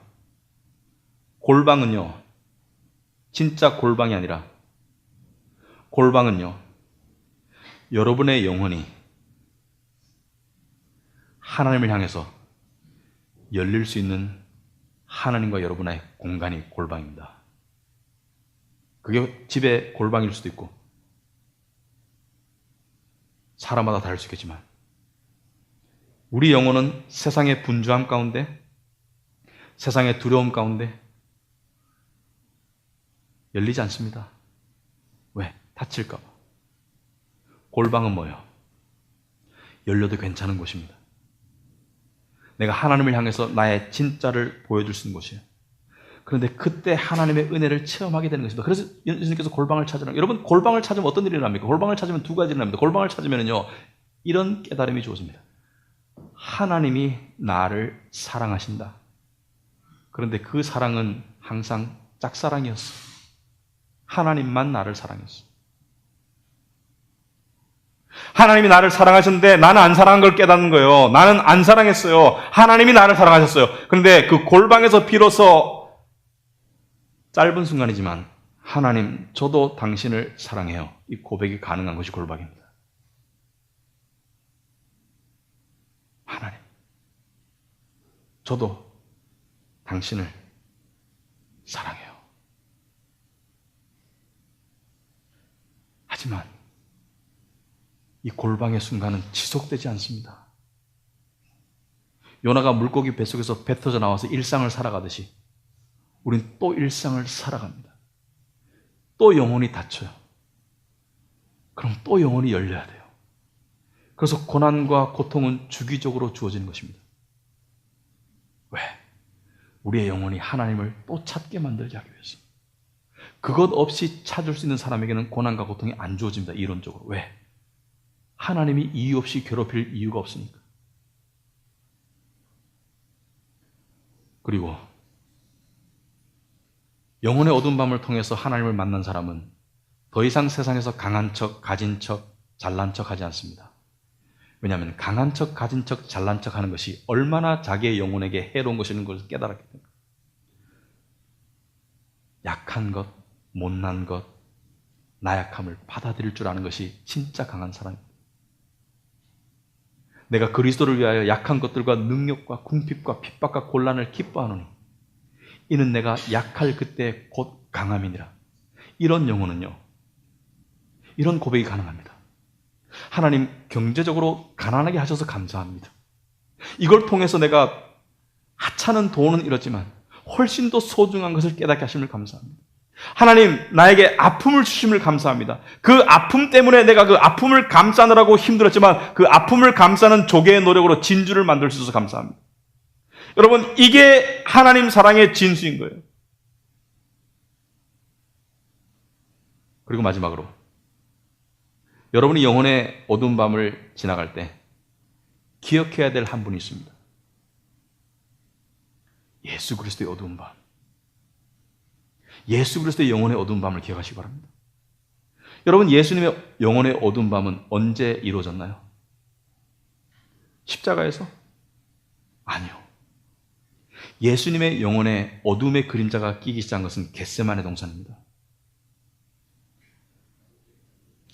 골방은요, 진짜 골방이 아니라 골방은요, 여러분의 영혼이 하나님을 향해서 열릴 수 있는 하나님과 여러분의 공간이 골방입니다. 그게 집의 골방일 수도 있고 사람마다 다를 수 있겠지만 우리 영혼은 세상의 분주함 가운데, 세상의 두려움 가운데 열리지 않습니다. 왜? 다칠까 봐. 골방은 뭐예요? 열려도 괜찮은 곳입니다. 내가 하나님을 향해서 나의 진짜를 보여줄 수 있는 곳이에요. 그런데 그때 하나님의 은혜를 체험하게 되는 것입니다. 그래서 예수님께서 골방을 찾으라. 여러분, 골방을 찾으면 어떤 일이 일어납니까? 골방을 찾으면 두 가지 일어납니다. 골방을 찾으면요, 이런 깨달음이 주어집니다. 하나님이 나를 사랑하신다. 그런데 그 사랑은 항상 짝사랑이었어. 하나님만 나를 사랑했어. 하나님이 나를 사랑하셨는데 나는 안 사랑한 걸 깨닫는 거예요. 나는 안 사랑했어요. 하나님이 나를 사랑하셨어요. 그런데 그 골방에서 비로소 짧은 순간이지만 하나님, 저도 당신을 사랑해요. 이 고백이 가능한 것이 골방입니다. 하나님, 저도 당신을 사랑해요. 하지만 이 골방의 순간은 지속되지 않습니다. 요나가 물고기 뱃속에서 뱉어져 나와서 일상을 살아가듯이 우린 또 일상을 살아갑니다. 또 영혼이 닫혀요. 그럼 또 영혼이 열려야 돼요. 그래서 고난과 고통은 주기적으로 주어지는 것입니다. 왜? 우리의 영혼이 하나님을 또 찾게 만들게 하기 위해서. 그것 없이 찾을 수 있는 사람에게는 고난과 고통이 안 주어집니다. 이론적으로. 왜? 하나님이 이유 없이 괴롭힐 이유가 없으니까. 그리고 영혼의 어두운 밤을 통해서 하나님을 만난 사람은 더 이상 세상에서 강한 척, 가진 척, 잘난 척 하지 않습니다. 왜냐하면 강한 척, 가진 척, 잘난 척 하는 것이 얼마나 자기의 영혼에게 해로운 것이라는 것을 깨달았기 때문에. 약한 것, 못난 것, 나약함을 받아들일 줄 아는 것이 진짜 강한 사람입니다. 내가 그리스도를 위하여 약한 것들과 능력과 궁핍과 핍박과 곤란을 기뻐하노니 이는 내가 약할 그때 곧 강함이니라. 이런 영혼은요, 이런 고백이 가능합니다. 하나님 경제적으로 가난하게 하셔서 감사합니다. 이걸 통해서 내가 하찮은 돈은 잃었지만 훨씬 더 소중한 것을 깨닫게 하심을 감사합니다. 하나님 나에게 아픔을 주심을 감사합니다. 그 아픔 때문에 내가 그 아픔을 감싸느라고 힘들었지만 그 아픔을 감싸는 조개의 노력으로 진주를 만들 수 있어서 감사합니다. 여러분, 이게 하나님 사랑의 진수인 거예요. 그리고 마지막으로 여러분이 영혼의 어두운 밤을 지나갈 때 기억해야 될 한 분이 있습니다. 예수 그리스도의 어두운 밤. 예수 그리스도의 영혼의 어두운 밤을 기억하시기 바랍니다. 여러분, 예수님의 영혼의 어두운 밤은 언제 이루어졌나요? 십자가에서? 아니요. 예수님의 영혼의 어둠의 그림자가 끼기 시작한 것은 겟세마네 동산입니다.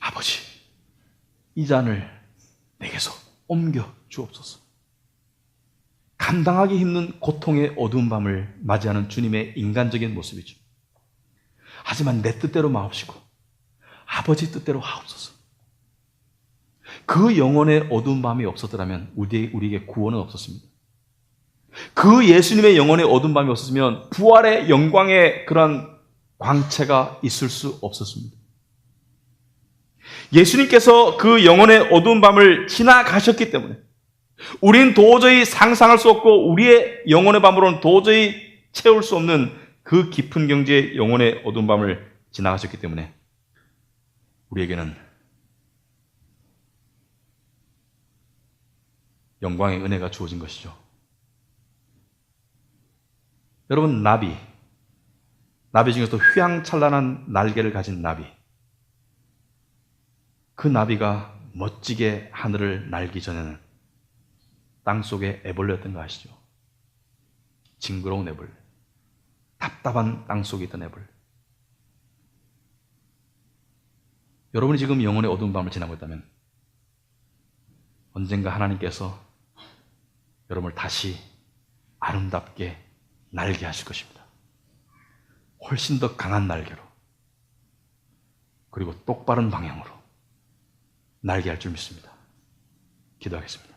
아버지, 이 잔을 내게서 옮겨 주옵소서. 감당하기 힘든 고통의 어두운 밤을 맞이하는 주님의 인간적인 모습이죠. 하지만 내 뜻대로 마옵시고 아버지 뜻대로 하옵소서. 그 영혼의 어두운 밤이 없었더라면 우리에게 구원은 없었습니다. 그 예수님의 영혼의 어두운 밤이 없었으면 부활의 영광의 그런 광채가 있을 수 없었습니다. 예수님께서 그 영혼의 어두운 밤을 지나가셨기 때문에 우린 도저히 상상할 수 없고 우리의 영혼의 밤으로는 도저히 채울 수 없는 그 깊은 경지의 영혼의 어두운 밤을 지나가셨기 때문에 우리에게는 영광의 은혜가 주어진 것이죠. 여러분, 나비 중에서도 휘황찬란한 날개를 가진 나비, 그 나비가 멋지게 하늘을 날기 전에는 땅속에 애벌레였던 거 아시죠? 징그러운 애벌레, 답답한 땅속에 있던 애벌레. 여러분이 지금 영혼의 어두운 밤을 지나고 있다면 언젠가 하나님께서 여러분을 다시 아름답게 날게 하실 것입니다. 훨씬 더 강한 날개로, 그리고 똑바른 방향으로 날게 할 줄 믿습니다. 기도하겠습니다.